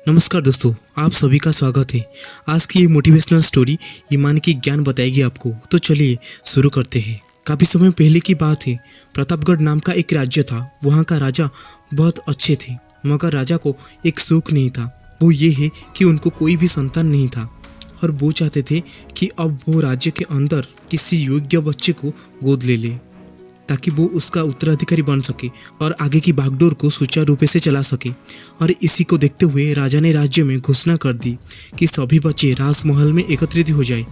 नमस्कार दोस्तों, आप सभी का स्वागत है। आज की ये मोटिवेशनल स्टोरी ईमान की ज्ञान बताएगी आपको। तो चलिए शुरू करते हैं। काफ़ी समय पहले की बात है। प्रतापगढ़ नाम का एक राज्य था। वहाँ का राजा बहुत अच्छे थे, मगर राजा को एक सुख नहीं था। वो ये है कि उनको कोई भी संतान नहीं था और वो चाहते थे कि अब वो राज्य के अंदर किसी योग्य बच्चे को गोद ले ले ताकि वो उसका उत्तराधिकारी बन सके और आगे की भागदौड़ को सुचारू रूप से चला सके। और इसी को देखते हुए राजा ने राज्य में घोषणा कर दी कि सभी बच्चे राजमहल में एकत्रित हो जाए।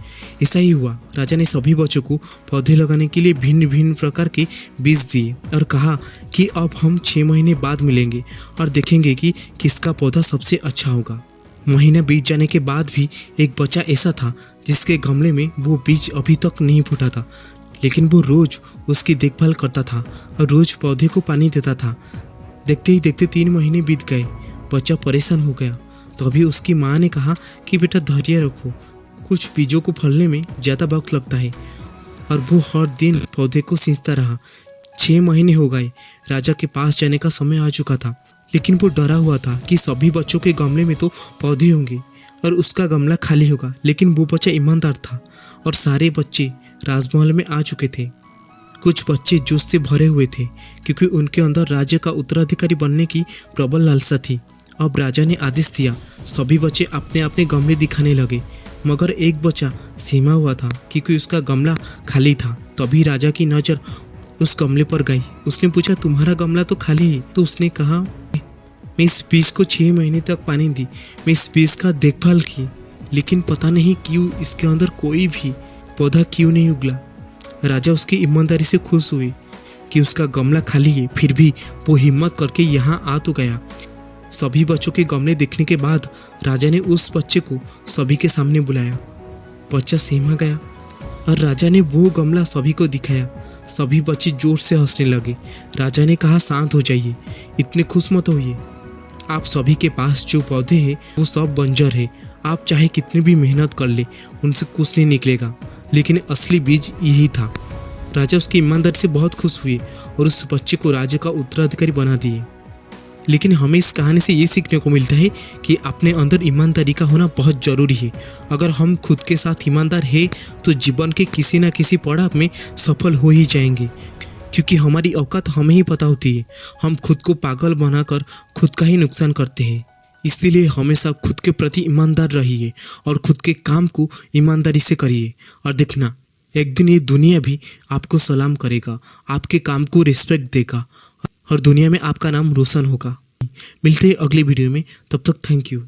ऐसा ही हुआ। राजा ने सभी बच्चों को पौधे लगाने के लिए भिन्न भिन्न प्रकार के बीज दिए और कहा कि अब हम 6 महीने बाद मिलेंगे और देखेंगे कि किसका पौधा सबसे अच्छा होगा। महीना बीत जाने के बाद भी एक बच्चा ऐसा था जिसके गमले में वो बीज अभी तक नहीं फूटा था, लेकिन वो रोज उसकी देखभाल करता था और रोज पौधे को पानी देता था। देखते ही देखते 3 महीने बीत गए। बच्चा परेशान हो गया। तो अभी उसकी माँ ने कहा कि बेटा धैर्य रखो, कुछ बीजों को फलने में ज़्यादा वक्त लगता है। और वो हर दिन पौधे को सींचता रहा। 6 महीने हो गए। राजा के पास जाने का समय आ चुका था, लेकिन वो डरा हुआ था कि सभी बच्चों के गमले में तो पौधे होंगे और उसका गमला खाली होगा। लेकिन वो बच्चा ईमानदार था और सारे बच्चे राजमहल में आ चुके थे। कुछ बच्चे जोश से भरे हुए थे क्योंकि उनके अंदर राज्य का उत्तराधिकारी बनने की प्रबल लालसा थी। अब राजा ने आदेश दिया, सभी बच्चे अपने अपने गमले दिखाने लगे, मगर एक बच्चा सीमा हुआ था क्योंकि उसका गमला खाली था। तभी राजा की नज़र उस गमले पर गई। उसने पूछा, तुम्हारा गमला तो खाली है। तो उसने कहा, मैं इस बीज को 6 महीने तक पानी दी, मैं इस बीज का देखभाल की, लेकिन पता नहीं क्यों इसके अंदर कोई भी पौधा क्यों नहीं उगला। राजा उसकी ईमानदारी से खुश हुए कि उसका गमला खाली है, फिर भी वो हिम्मत करके यहाँ आ तो गया। सभी बच्चों के गमले देखने के बाद राजा ने उस बच्चे को सभी के सामने बुलाया। बच्चा सहमा गया और राजा ने वो गमला सभी को दिखाया। सभी बच्चे जोर से हंसने लगे। राजा ने कहा, शांत हो जाइए, इतने खुश मत होइए। आप सभी के पास जो पौधे हैं वो सब बंजर है। आप चाहे कितनी भी मेहनत कर ले, उनसे कुछ नहीं निकलेगा, लेकिन असली बीज यही था। राजा उसकी ईमानदारी से बहुत खुश हुए और उस बच्चे को राज्य का उत्तराधिकारी बना दिए। लेकिन हमें इस कहानी से ये सीखने को मिलता है कि अपने अंदर ईमानदारी का होना बहुत ज़रूरी है। अगर हम खुद के साथ ईमानदार हैं तो जीवन के किसी न किसी पड़ाव में सफल हो ही जाएंगे, क्योंकि हमारी औकात हमें ही पता होती है। हम खुद को पागल बनाकर खुद का ही नुकसान करते हैं। इसलिए हमेशा खुद के प्रति ईमानदार रहिए और खुद के काम को ईमानदारी से करिए। और देखना, एक दिन ये दुनिया भी आपको सलाम करेगा, आपके काम को रिस्पेक्ट देगा और दुनिया में आपका नाम रोशन होगा। मिलते हैं अगली वीडियो में, तब तक थैंक यू।